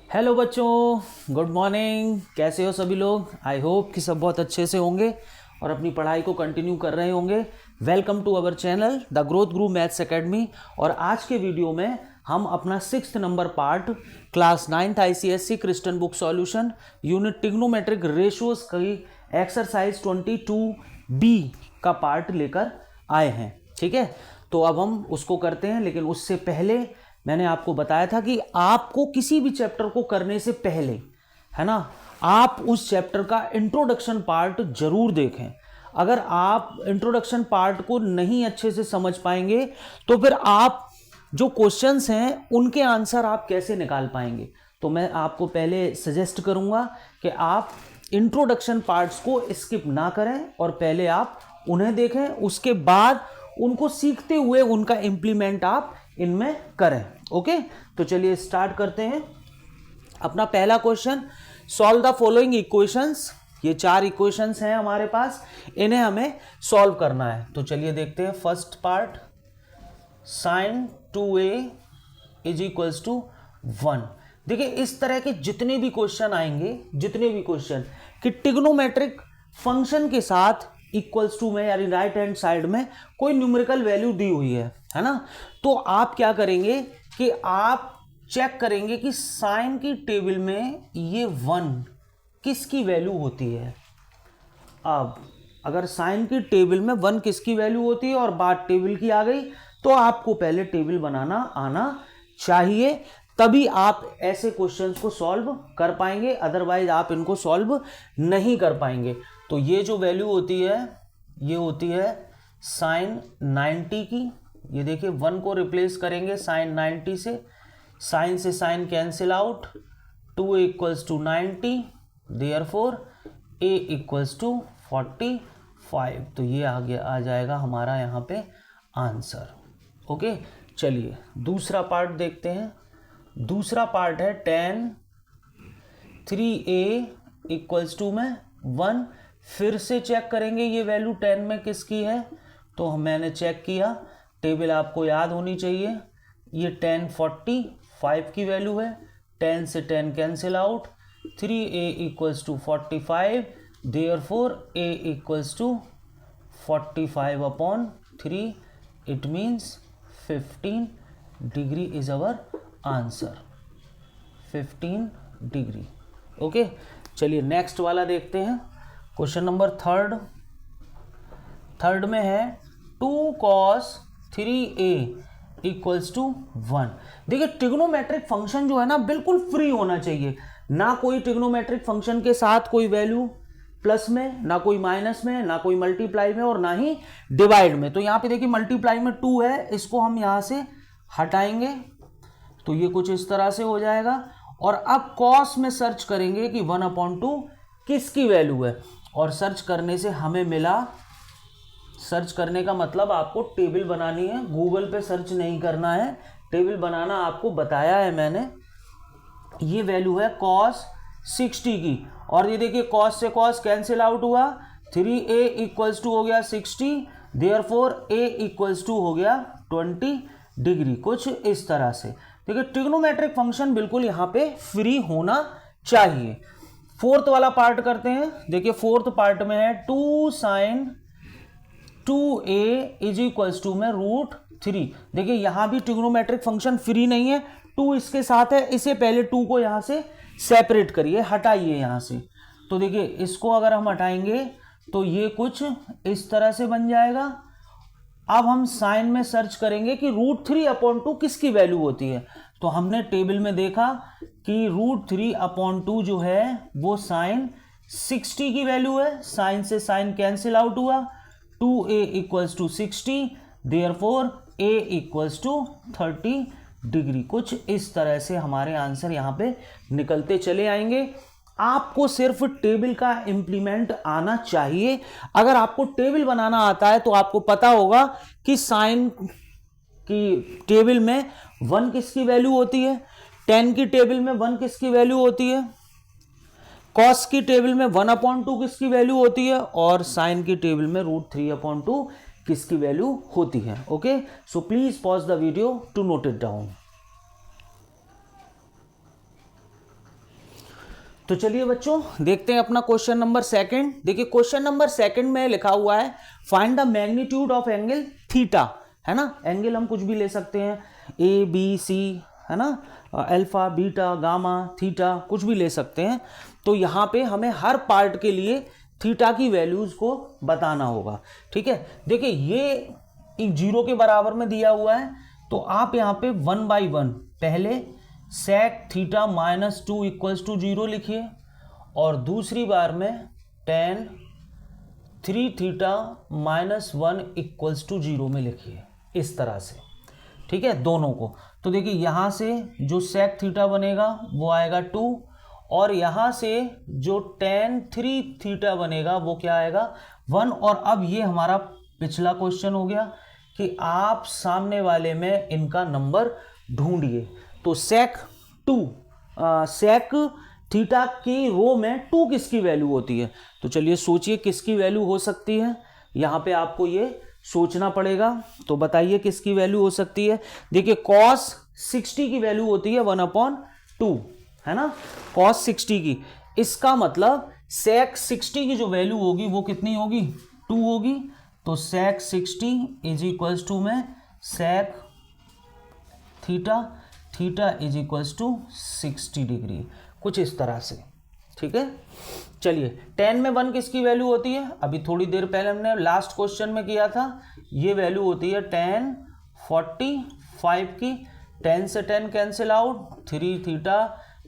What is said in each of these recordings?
Hello बच्चों, good morning. कैसे हो सभी लोग? आई होप कि सब बहुत अच्छे से होंगे और अपनी पढ़ाई को कंटिन्यू कर रहे होंगे। Welcome to our channel the growth Guru maths academy. और आज के वीडियो में हम अपना 6th number part class 9th ICSE क्रिस्टन book solution unit trigonometric ratios की एक्सरसाइज 22B का पार्ट लेकर आए हैं। ठीक है, तो अब हम उसको करते हैं, लेकिन उससे पहले मैंने आपको बताया था कि आपको किसी भी चैप्टर को करने से पहले, है ना, आप उस चैप्टर का इंट्रोडक्शन पार्ट जरूर देखें। अगर आप इंट्रोडक्शन पार्ट को नहीं अच्छे से समझ पाएंगे तो फिर आप जो क्वेश्चंस हैं उनके आंसर आप कैसे निकाल पाएंगे। तो मैं आपको पहले सजेस्ट करूंगा कि आप इंट्रोडक्शन पार्ट्स को स्किप ना करें और पहले आप उन्हें देखें, उसके बाद उनको सीखते हुए उनका इंप्लीमेंट आप इनमें करें। ओके, तो चलिए स्टार्ट करते हैं। अपना पहला question, solve the following equations. ये 4 इक्वेशंस हैं हमारे पास, इन्हें हमें सॉल्व करना है। तो चलिए देखते हैं। First part, sin 2a is equals to 1। देखिए, इस तरह के जितने भी क्वेश्चन आएंगे, जितने भी क्वेश्चन कि ट्रिग्नोमेट्रिक फंक्शन के साथ इक्वल्स टू में यानी राइट हैंड साइड में कोई न्यूमेरिकल वैल्यू दी हुई है ना, तो आप क्या करेंगे कि आप चेक करेंगे कि साइन की टेबल में ये 1 किसकी वैल्यू होती है। अब अगर साइन की टेबल में 1 किसकी वैल्यू होती है और बात टेबल की आ गई, तो आपको पहले टेबल बनाना आना चाहिए, तभी आप ऐसे क्वेश्चंस को सॉल्व कर पाएंगे, अदरवाइज आप इनको सॉल्व नहीं कर पाएंगे। तो ये जो वैल्यू होती है ये होती है साइन 90 की। ये देखिए 1 को रिप्लेस करेंगे साइन 90 से sine cancel out, 2a equals to 90, therefore a equals to 45। तो ये आगे आ जाएगा हमारा यहाँ पे आंसर। ओके, चलिए दूसरा पार्ट देखते हैं। दूसरा पार्ट है tan 3a इक्वल्स टू में 1। फिर से चेक करेंगे ये वैल्यू 10 में किसकी है। तो मैंने चेक किया, टेबल आपको याद होनी चाहिए। ये tan 45 की वैल्यू है, 10 से 10 cancel out, 3a equals to 45, therefore a equals to 45 upon 3, it means 15 degree is our answer, 15 degree. Okay, चलिए नेक्स्ट वाला देखते हैं। क्वेश्चन नंबर थर्ड में है 2 cos 3a इक्वल्स टू 1। देखिए, ट्रिग्नोमेट्रिक फंक्शन जो है ना बिल्कुल फ्री होना चाहिए, ना कोई ट्रिग्नोमेट्रिक फंक्शन के साथ कोई वैल्यू प्लस में, ना कोई माइनस में, ना कोई मल्टीप्लाई में और ना ही डिवाइड में। तो यहाँ पे देखिए मल्टीप्लाई में 2 है, इसको हम यहाँ से हटाएंगे तो ये कुछ इस तरह से हो जाएगा। और अब कॉस में सर्च करेंगे कि 1/2 किसकी वैल्यू है, और सर्च करने से हमें मिला, सर्च करने का मतलब आपको टेबल बनानी है, गूगल पे सर्च नहीं करना है, टेबल बनाना आपको बताया है मैंने। ये वैल्यू है cos 60 की, और ये देखिए cos से cos कैंसिल आउट हुआ, 3a इक्वल्स टू हो गया 60, देयरफॉर a इक्वल्स टू हो गया 20 डिग्री, कुछ इस तरह से। देखिए ट्रिग्नोमेट्रिक फंक्शन बिल्कुल यहाँ पे फ्री होना चाहिए। फोर्थ वाला पार्ट करते हैं। देखिए फोर्थ पार्ट में है 2 sin 2a is equals to में √3। देखिए यहां भी ट्रिग्नोमेट्रिक फंक्शन फ्री नहीं है, 2 इसके साथ है, इसे पहले 2 को यहां से सेपरेट करिए, हटाइए यहां से। तो देखिए इसको अगर हम हटाएंगे तो ये कुछ इस तरह से बन जाएगा। अब हम साइन में सर्च करेंगे कि √3/2 किसकी वैल्यू होती है। तो हमने टेबल में देखा कि √3/2 जो है वो साइन 60 की वैल्यू है, साइन से साइन कैंसिल आउट हुआ, 2a equals to 60, therefore a equals to 30 degree. कुछ इस तरह से हमारे आंसर यहाँ पे निकलते चले आएंगे। आपको सिर्फ टेबल का इंप्लीमेंट आना चाहिए। अगर आपको टेबल बनाना आता है तो आपको पता होगा कि साइन की टेबल में 1 किसकी वैल्यू होती है, tan की टेबल में 1 किसकी वैल्यू होती है, cos की टेबल में 1/2 किसकी वैल्यू होती है, और साइन की टेबल में √3/2 किसकी वैल्यू होती है। Okay, so please pause the video to note it down. तो चलिए बच्चों देखते हैं अपना क्वेश्चन नंबर सेकंड। देखिए क्वेश्चन नंबर सेकंड में लिखा हुआ है find the magnitude of angle theta, है ना। एंगल हम कुछ भी ले सकते हैं, ए बी सी, है ना, अल्फा बीटा गामा थीटा, कुछ भी ले सकते हैं। तो यहाँ पे हमें हर पार्ट के लिए थीटा की वैल्यूज को बताना होगा, ठीक है। देखिए ये एक 0 के बराबर में दिया हुआ है, तो आप यहाँ पे 1 by 1 पहले sec थीटा -2 = 0 लिखिए, और दूसरी बार में tan 3 थीटा -1 = 0 में लिखिए, इस तरह से, ठीक है, दोनों को। तो देखिए यहाँ से जो sec थीटा बनेगा वो आएगा 2, और यहाँ से जो tan 3 थीटा बनेगा वो क्या आएगा 1। और अब ये हमारा पिछला क्वेश्चन हो गया कि आप सामने वाले में इनका नंबर ढूंढिए। तो sec थीटा की रो में 2 किसकी वैल्यू होती है? तो चलिए सोचिए किसकी वैल्यू हो सकती है, यहाँ पे आपको ये सोचना पड़ेगा। तो बताइए किसकी वैल्यू हो सकती है। देखिए cos 60 की वैल्यू होती है 1/2, है ना, cos 60 की। इसका मतलब sec 60 की जो वैल्यू होगी वो कितनी होगी, 2 होगी। तो sec 60 = में sec थीटा = 60 डिग्री, कुछ इस तरह से, ठीक है। चलिए tan में 1 किसकी वैल्यू होती है, अभी थोड़ी देर पहले हमने लास्ट क्वेश्चन में किया था, ये वैल्यू होती है tan 45 की। 10 से 10 cancel out, 3 theta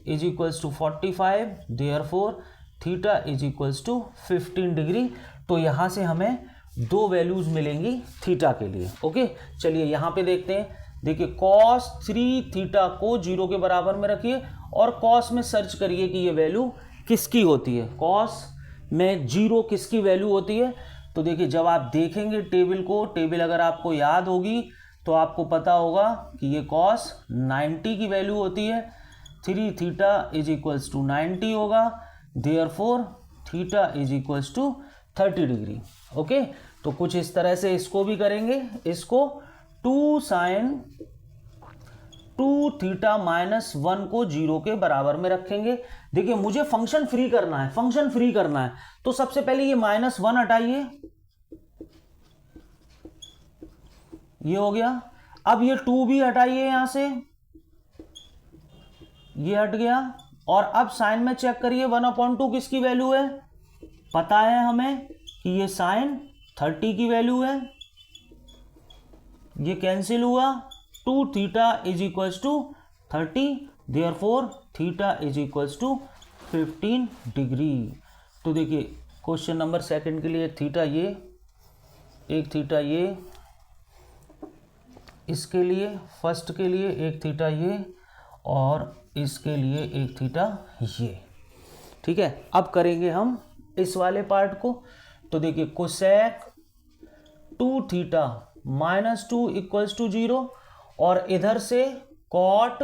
= 45, therefore theta = 15 degree. तो यहाँ से हमें 2 वैल्यूज मिलेंगी थीटा के लिए। ओके चलिए यहाँ पे देखते हैं। देखिए cos 3 थीटा को 0 के बराबर में रखिए, और cos में सर्च करिए कि ये वैल्यू किसकी होती है, cos में 0 किसकी वैल्यू होती है। तो देखिए जब आप देखेंगे टेबल को, टेबल अगर आपको याद होगी तो आपको पता होगा कि ये cos 90 की वैल्यू होती है। 3 थीटा = 90 होगा, देयरफॉर थीटा = 30 डिग्री। ओके तो कुछ इस तरह से इसको भी करेंगे। इसको 2 sin 2 थीटा -1 को 0 के बराबर में रखेंगे। देखिए मुझे फंक्शन फ्री करना है, फंक्शन फ्री करना है, तो सबसे पहले ये -1 हटाइए, ये हो गया। अब ये 2 भी हटाइए यहां से, ये हट गया। और अब साइन में चेक करिए 1/2 किसकी वैल्यू है, पता है हमें कि ये साइन 30 की वैल्यू है, ये कैंसिल हुआ। 2 थीटा = 30, देयरफॉर थीटा = 15 डिग्री। तो देखिए क्वेश्चन नंबर सेकंड के लिए थीटा ये, एक थीटा ये, इसके लिए फर्स्ट के लिए एक थीटा ये, और इसके लिए एक थीटा ये, ठीक है। अब करेंगे हम इस वाले पार्ट को। तो देखिए कोसेक 2 थीटा -2 = 0, और इधर से कॉट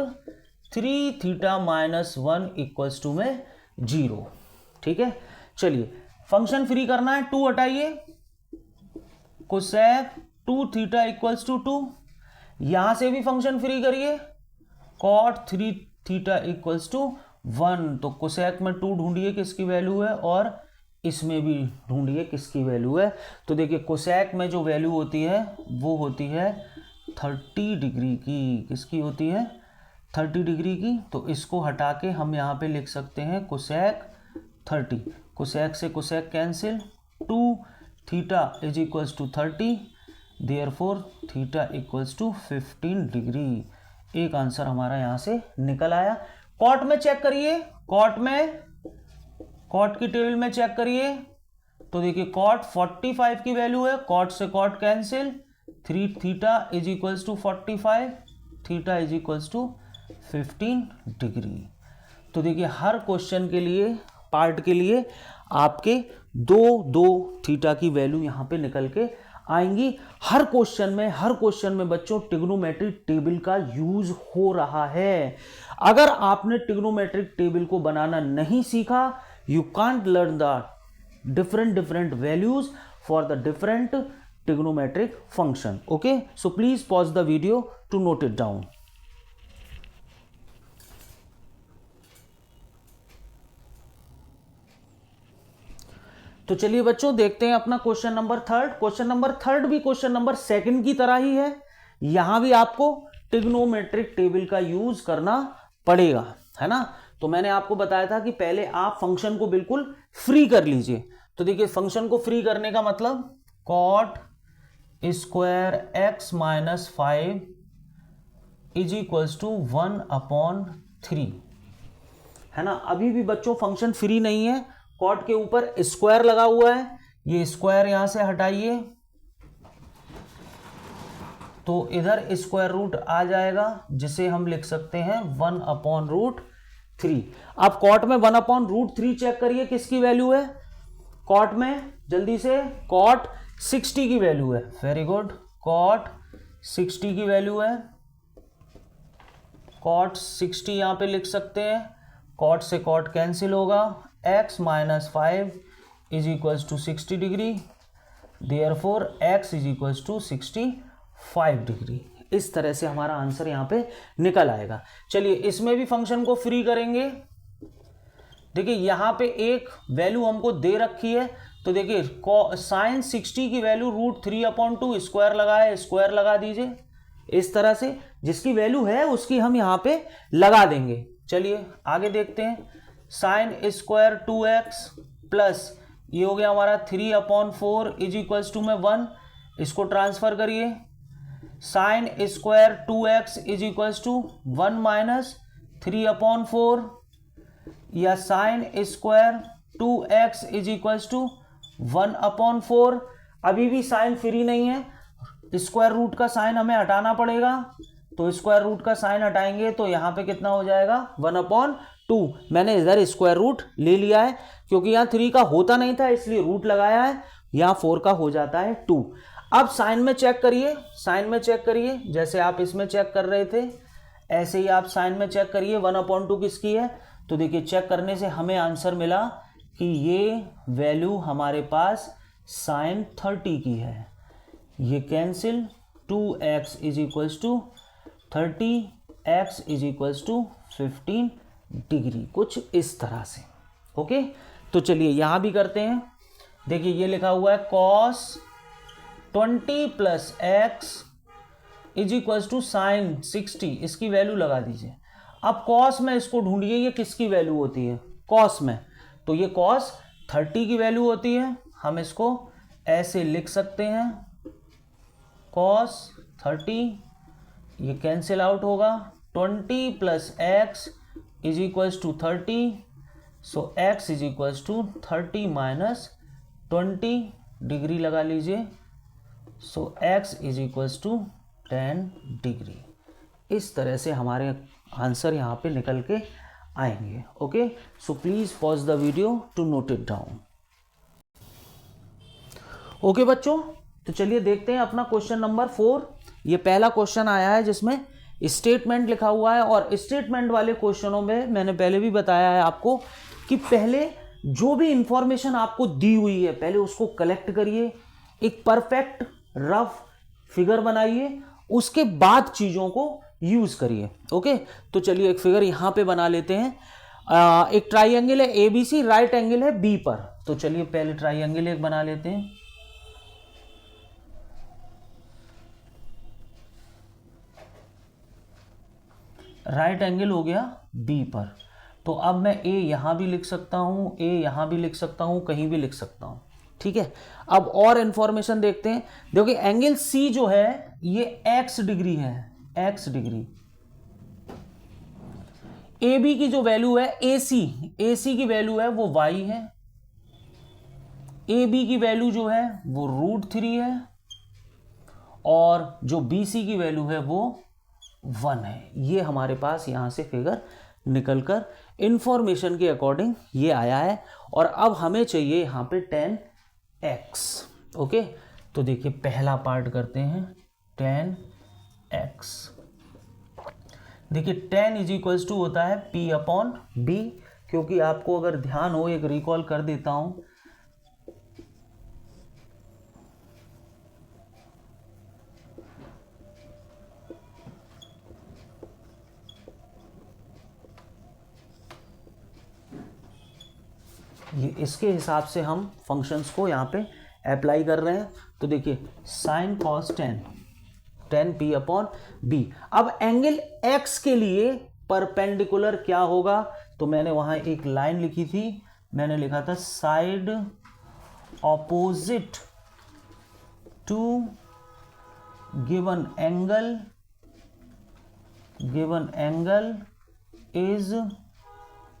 3 थीटा -1 = में 0, ठीक है। चलिए फंक्शन फ्री करना है, 2 हटाइए, कोसेक 2 थीटा = 2, यहां से भी फंक्शन फ्री करिए, कॉट 3 थीटा = 1। तो कोसेक में 2 ढूंढिए किसकी वैल्यू है, और इसमें भी ढूंढिए किसकी वैल्यू है। तो देखिए कोसेक में जो वैल्यू होती है वो होती है 30 डिग्री की। किसकी होती है, 30 डिग्री की। तो इसको हटा के हम यहाँ पे लिख सकते हैं कोसेक 30, कोसेक से cosec cancel, 2 theta = 30, therefore theta = 15 degree. एक आंसर हमारा यहाँ से निकल आया। कॉट में चेक करिए, कॉट की टेबल में चेक करिए। तो देखिए कॉट 45 की वैल्यू है, कॉट से cot cancel, 3 theta = 45, theta = 15 degree. तो देखिए हर क्वेश्चन के लिए, पार्ट के लिए आपके 2 थीटा की वैल्यू यहाँ पे निकल के आएंगी। हर क्वेश्चन में बच्चों ट्रिग्नोमेट्रिक टेबल का यूज हो रहा है। अगर आपने ट्रिग्नोमेट्रिक टेबल को बनाना नहीं सीखा, you can't learn the different values for the different trigonometric function. Okay, so please pause the video to note it down. तो चलिए बच्चों देखते हैं अपना question number third. Question number third भी क्वेश्चन नंबर सेकंड की तरह ही है। यहां भी आपको ट्रिग्नोमेट्रिक टेबल का यूज करना पड़ेगा, है ना। तो मैंने आपको बताया था कि पहले आप फंक्शन को बिल्कुल फ्री कर लीजिए। तो देखिए फंक्शन को फ्री करने का मतलब cot square X minus 5 is equals to 1/3, है ना। अभी भी बच्चों फंक्शन फ्री नहीं है, कॉट के ऊपर स्क्वायर लगा हुआ है। ये स्क्वायर यहां से हटाइए तो इधर स्क्वायर रूट आ जाएगा, जिसे हम लिख सकते हैं 1/√3। अब कॉट में 1/√3 चेक करिए किसकी वैल्यू है। कॉट में जल्दी से कॉट 60 की वैल्यू है। वेरी गुड, कॉट 60 की वैल्यू है। कॉट 60 यहां पे लिख सकते हैं। कॉट से कॉट कैंसिल होगा। x minus 5 is equals to 60 degree, therefore x is equals to 65 degree. इस तरह से हमारा आंसर यहां पे निकल आएगा। चलिए इसमें भी फंक्शन को फ्री करेंगे। देखिए यहां पे एक वैल्यू हमको दे रखी है, तो देखिए साइन 60 की वैल्यू √3/2 स्क्वायर लगा है, स्क्वायर लगा दीजिए इस तरह से। जिसकी वैल्यू है उसकी हम यहां पे लगा देंगे। चलिए आगे देखते हैं। साइन स्क्वायर 2x प्लस ये हो गया हमारा 3/4 इज इक्वल्स टू में 1, इसको ट्रांसफर करिए। Sine square 2x is equals to 1 minus 3/4 या sine square 2x is equals to 1/4। अभी भी साइन फ्री नहीं है, स्क्वायर रूट का साइन हमें हटाना पड़ेगा। तो स्क्वायर रूट का साइन हटाएंगे तो यहां पे कितना हो जाएगा 1/2। मैंने इधर स्क्वायर रूट ले लिया है क्योंकि यहां 3 का होता नहीं था, इसलिए रूट लगाया है। यहां 4 का हो जाता है 2। अब साइन में चेक करिए, साइन में चेक करिए, जैसे आप इसमें चेक कर रहे थे ऐसे ही आप साइन में चेक करिए 1/2 किसकी है। तो देखिए चेक करने से हमें आंसर मिला कि ये वैल्यू हमारे पास साइन 30 की है। ये cancel, 2x is equals to 30, x is equals to 15 degree, कुछ इस तरह से। ओके, तो चलिए यहां भी करते हैं। देखिए ये लिखा हुआ है cos 20 plus X is equals to sine 60, इसकी वैल्यू लगा दीजिए। अब cos में इसको ढूंढिए, ये किसकी वैल्यू होती है cos में। तो ये cos 30 की वैल्यू होती है। हम इसको ऐसे लिख सकते हैं cos 30, ये कैंसिल आउट होगा। 20 plus X is equals to 30, so x is equals to 30 minus 20 degree लगा लीजिए। So x is equals to 10 degree. इस तरह से हमारे आंसर यहाँ पे निकल के आएंगे। Okay, so please pause the video to note it down. Okay बच्चों, तो चलिए देखते हैं अपना क्वेश्चन नंबर 4। ये पहला क्वेश्चन आया है जिसमें स्टेटमेंट लिखा हुआ है, और स्टेटमेंट वाले क्वेश्चनों में मैंने पहले भी बताया है आपको कि पहले जो भी इंफॉर्मेशन आपको दी हुई है पहले उसको कलेक्ट करिए, एक परफेक्ट रफ फिगर बनाइए, उसके बाद चीजों को यूज करिए। ओके, तो चलिए एक फिगर यहां पे बना लेते हैं। एक ट्राइंगल है एबीसी, राइट एंगल है बी पर। तो चलिए पहले ट्राइंगल एक बना लेते हैं। राइट एंगल हो गया बी पर। तो अब मैं ए यहां भी लिख सकता हूं, ए यहां भी लिख सकता हूं, कहीं भी लिख सकता हूं। ठीक है, अब और इंफॉर्मेशन देखते हैं। देखिए एंगल सी जो है ये एक्स डिग्री है, एक्स डिग्री। ए बी की जो वैल्यू है ए सी की वैल्यू है वो वाई है। ए बी की वैल्यू जो है वो √3 है, और जो बी सी की वैल्यू है वो 1 है। ये हमारे पास यहां से फिगर निकलकर इंफॉर्मेशन के अकॉर्डिंग ये आया है। और अब हमें चाहिए यहां पे 10x। ओके, तो देखिए पहला पार्ट करते हैं 10x। देखिए 10 इज इक्वल्स टू होता है p/b, क्योंकि आपको अगर ध्यान हो, एक रिकॉल कर देता हूं। ये इसके हिसाब से हम फंक्शंस को यहाँ पे अप्लाई कर रहे हैं। तो देखिए sine cos 10 P upon B. अब एंगल एक्स के लिए परपेंडिकुलर क्या होगा, तो मैंने वहाँ एक लाइन लिखी थी, मैंने लिखा था side opposite to given angle is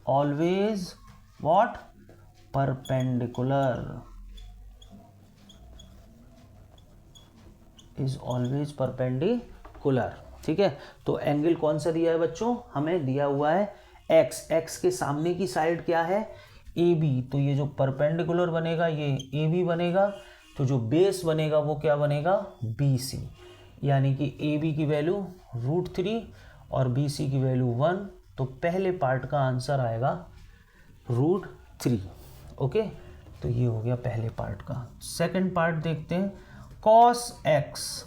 always what, perpendicular, is always perpendicular. ठीक है, तो एंगल कौन सा दिया है बच्चों, हमें दिया हुआ है एक्स। एक्स के सामने की साइड क्या है, ए बी, तो ये जो परपेंडिकुलर बनेगा ये ए बी बनेगा, तो जो बेस बनेगा वो क्या बनेगा, बी सी, यानी कि ए बी की वैल्यू √3 और बी सी की वैल्यू 1, तो पहले पार्ट का आंसर आएगा √3। ओके, तो ये हो गया पहले पार्ट का। सेकंड पार्ट देखते हैं, कॉस एक्स,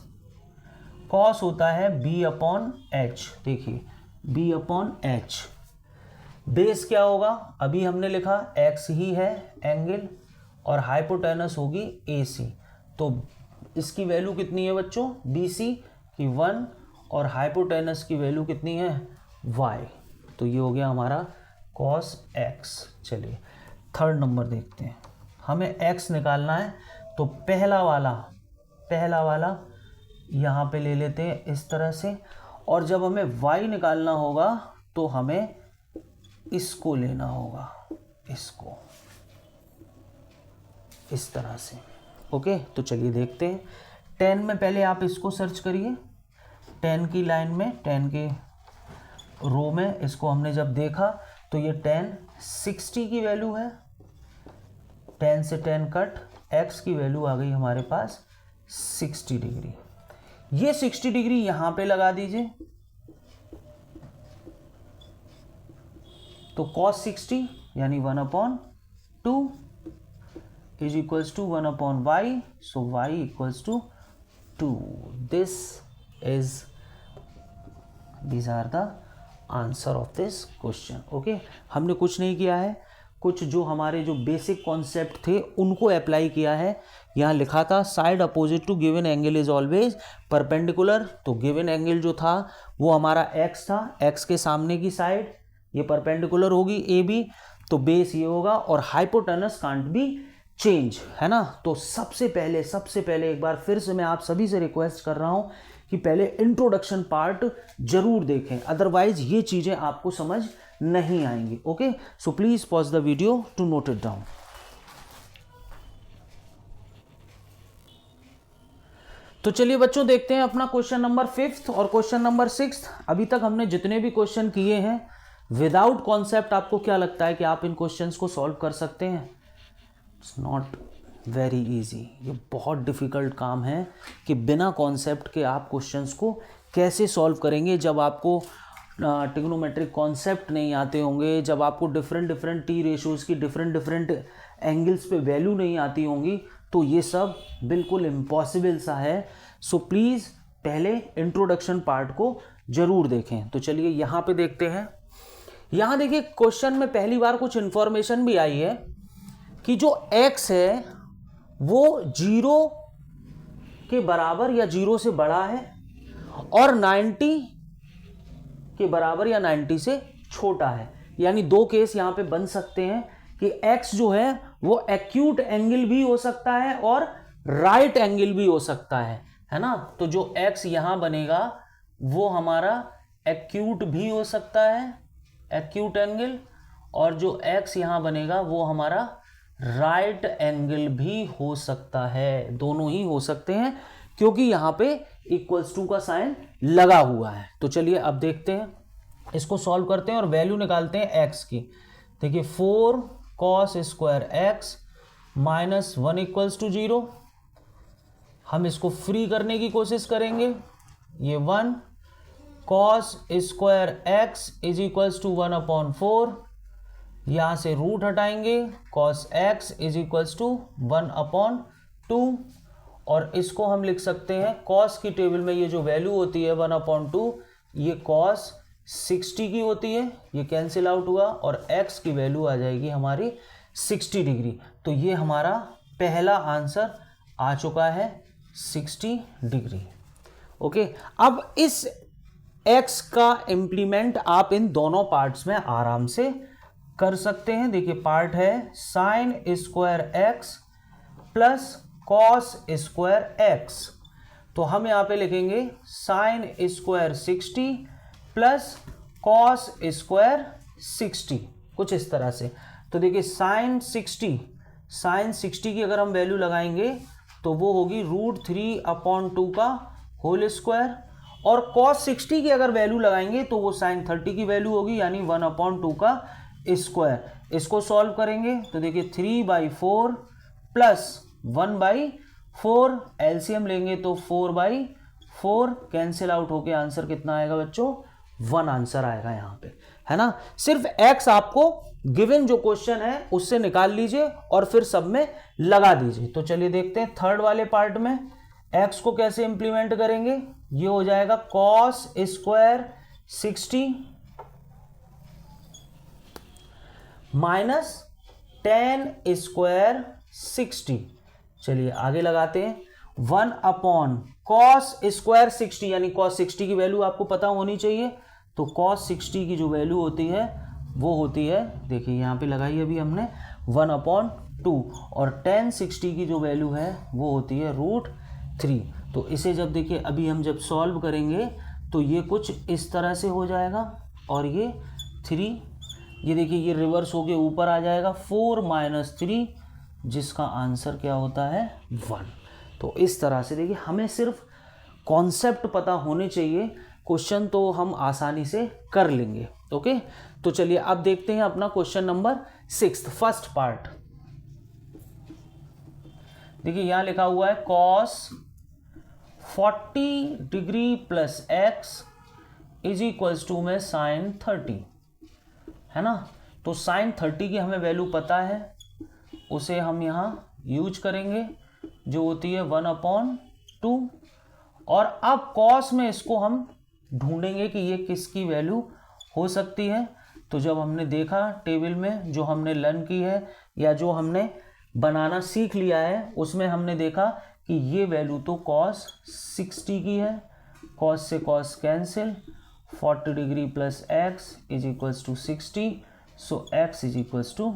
कॉस होता है बी अपॉन एच। देखिए बी अपॉन एच, बेस क्या होगा, अभी हमने लिखा एक्स ही है एंगल, और हाइपोटेनस होगी ए सी, तो इसकी वैल्यू कितनी है बच्चों, बी सी की 1, और हाइपोटेनस की वैल्यू कितनी है, वाई, तो ये हो गया हमारा कॉस एक्स। चलिए थर्ड नंबर देखते हैं, हमें एक्स निकालना है, तो पहला वाला यहाँ पे ले लेते हैं इस तरह से, और जब हमें y निकालना होगा तो हमें इसको लेना होगा, इसको इस तरह से। ओके, तो चलिए देखते हैं। 10 में पहले आप इसको सर्च करिए, 10 की लाइन में, 10 के रो में इसको हमने जब देखा तो ये 10 60 की वैल्यू है, 10 से 10 कट, x की वैल्यू आ गई हमारे पास 60 डिग्री। ये 60 डिग्री यहां पे लगा दीजिए, तो cos 60 यानी 1/2 is equals to 1/y, so y equals to 2। these are the answer of this question. Okay, हमने कुछ नहीं किया है, कुछ जो हमारे जो बेसिक कॉन्सेप्ट थे उनको अप्लाई किया है। यहाँ लिखा था side opposite to given angle is always perpendicular, तो गिवन एंगल जो था वो हमारा एक्स था, एक्स के सामने की साइड ये परपेंडिकुलर होगी ए बी, तो बेस ये होगा, और हाइपोटेनस कांट बी चेंज, है ना। तो सबसे पहले एक बार फिर से मैं आप सभी से रिक्वेस्ट कर रहा हूँ कि पहले इंट्रोडक्शन पार्ट जरूर देखें, अदरवाइज ये चीज़ें आपको समझ नहीं आएंगी। Okay, so please pause the video to note it down. तो चलिए बच्चों देखते हैं अपना क्वेश्चन नंबर 5th और क्वेश्चन नंबर 6th। अभी तक हमने जितने भी क्वेश्चन किए हैं विदाउट कॉन्सेप्ट, आपको क्या लगता है कि आप इन क्वेश्चंस को सॉल्व कर सकते हैं? इट्स नॉट वेरी इजी, ये बहुत डिफ़िकल्ट काम है कि बिना कॉन्सेप्ट के आप क्वेश्चंस को कैसे सॉल्व करेंगे। जब आपको ट्रिग्नोमेट्रिक कॉन्सेप्ट नहीं आते होंगे, जब आपको डिफरेंट टी रेशोज़ की डिफरेंट एंगल्स पे वैल्यू नहीं आती होंगी, तो ये सब बिल्कुल इम्पॉसिबल सा है। सो प्लीज़ पहले इंट्रोडक्शन पार्ट को ज़रूर देखें। तो चलिए यहाँ पे देखते हैं। यहाँ देखिए क्वेश्चन में पहली बार कुछ इन्फॉर्मेशन भी आई है कि जो x है वो 0 के बराबर या 0 से बड़ा है, और 90 के बराबर या 90 से छोटा है। यानी दो केस यहाँ पे बन सकते हैं कि x जो है वो एक्यूट एंगल भी हो सकता है और राइट एंगल भी हो सकता है ना। तो जो x यहाँ बनेगा वो हमारा एक्यूट भी हो सकता है, एक्यूट एंगल, और जो x यहाँ बनेगा वो हमारा राइट एंगल भी हो सकता है। दोनों ही हो सकते हैं क्योंकि यहाँ पे इक्वल्स टू का साइन लगा हुआ है। तो चलिए अब देखते हैं, इसको सॉल्व करते हैं और वैल्यू निकालते हैं x की। देखिए 4 cos square x minus 1 equals to 0। हम इसको फ्री करने की कोशिश करेंगे। ये 1 cos square x is equals to 1/4, यहाँ से रूट हटाएंगे, cos x is equals to 1/2, और इसको हम लिख सकते हैं cos की टेबल में ये जो वैल्यू होती है 1/2, ये cos 60 की होती है, ये कैंसिल आउट हुआ, और x की वैल्यू आ जाएगी हमारी 60 डिग्री। तो ये हमारा पहला आंसर आ चुका है 60 डिग्री। ओके, अब इस x का इम्प्लीमेंट आप इन दोनों पार्ट्स में आराम से कर सकते हैं। देखिए पार्ट है sine square x plus cos square x. तो हम यहाँ पे लिखेंगे sine square 60 plus cos square 60, कुछ इस तरह से। तो देखिए साइन 60 की अगर हम वैल्यू लगाएंगे तो वो होगी √3/2 का होल स्क्वायर, और कॉस 60 की अगर वैल्यू लगाएंगे तो वो साइन 30 की वैल्यू होगी, यानी 1/2 का स्क्वायर। इसको सॉल्व करेंगे तो देखिए 3/4 प्लस 1/4, एलसीएम लेंगे तो 4/4, कैंसिल आउट होके आंसर कितना आएगा बच्चों? 1 आंसर आएगा यहाँ पे, है ना। सिर्फ x आपको गिवन जो क्वेश्चन है उससे निकाल लीजिए और फिर सब में लगा दीजिए। तो चलिए देखते हैं थर्ड वाले पार्ट में x को कैसे इंप्लीमेंट करेंगे। ये हो जाएगा cos square 60 minus ten square 60। चलिए आगे लगाते हैं 1 कॉस स्क्वायर 60, यानी कॉस 60 की वैल्यू आपको पता होनी चाहिए। तो कॉस 60 की जो वैल्यू होती है वो होती है, देखिए यहाँ पे लगाई अभी हमने 1/2, और टेन 60 की जो वैल्यू है वो होती है √3। तो इसे जब देखिए अभी हम जब सॉल्व करेंगे तो ये कुछ इस तरह से हो जाएगा, और ये 3, ये देखिए ये रिवर्स होके ऊपर आ जाएगा 4 - 3, जिसका आंसर क्या होता है 1। तो इस तरह से देखिए हमें सिर्फ कॉन्सेप्ट पता होने चाहिए, क्वेश्चन तो हम आसानी से कर लेंगे। ओके, तो चलिए अब देखते हैं अपना क्वेश्चन नंबर 6, फर्स्ट पार्ट। देखिए यहां लिखा हुआ है cos 40 degree plus X is equals to में साइन 30, है ना। तो साइन 30 की हमें वैल्यू पता है, उसे हम यहाँ यूज करेंगे, जो होती है 1/2। और अब कॉस में इसको हम ढूंढेंगे कि ये किसकी वैल्यू हो सकती है। तो जब हमने देखा टेबल में जो हमने लर्न की है या जो हमने बनाना सीख लिया है, उसमें हमने देखा कि ये वैल्यू तो कॉस 60 की है। कॉस से cos cancel, 40 degree plus X is equals to 60, so X is equals to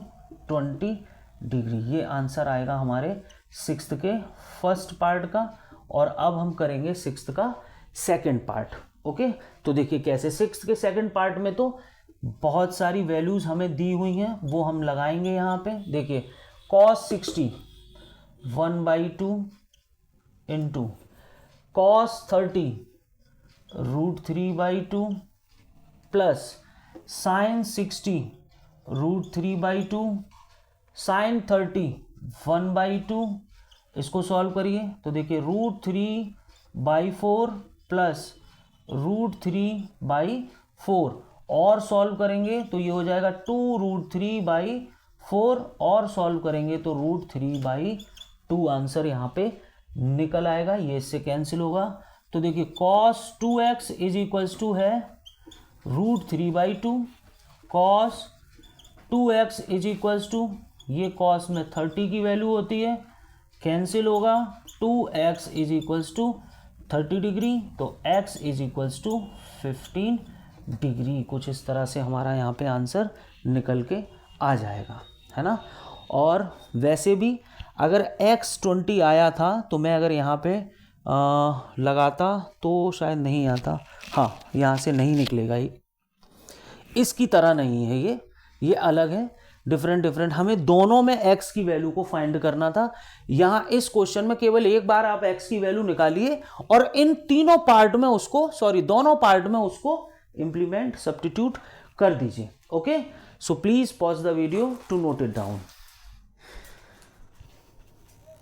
20 degree. ये आंसर आएगा हमारे 6th के फर्स्ट पार्ट का। और अब हम करेंगे 6th का सेकंड पार्ट। ओके, तो देखिए कैसे 6th के सेकंड पार्ट में तो बहुत सारी वैल्यूज हमें दी हुई हैं, वो हम लगाएंगे यहाँ पे। देखिए cos 60 1/2 into cos 30 √3/2 plus sine 60 √3/2, sine 30 1/2। इसको सॉल्व करिए तो देखिए √3/4 प्लस √3/4, और सॉल्व करेंगे तो ये हो जाएगा 2√3/4, और सॉल्व करेंगे तो √3/2 आंसर यहाँ पे निकल आएगा। ये इससे कैंसिल होगा। तो देखिए cos 2x is equals to है √3/2, cos 2x is equals to, ये cos में 30 की वैल्यू होती है, कैंसिल होगा, 2x is equals to 30 degree, तो x is equals to 15 degree. कुछ इस तरह से हमारा यहाँ पे आंसर निकल के आ जाएगा, है ना। और वैसे भी अगर x 20 आया था तो मैं अगर यहाँ पे लगाता तो शायद नहीं आता, हाँ यहाँ से नहीं निकलेगा, ये इसकी तरह नहीं है, ये अलग है, डिफरेंट। हमें दोनों में x की वैल्यू को फाइंड करना था। यहाँ इस क्वेश्चन में केवल एक बार आप x की वैल्यू निकालिए और इन दोनों पार्ट में उसको इंप्लीमेंट सब्स्टिट्यूट कर दीजिए। Okay, so please pause the video to note it down.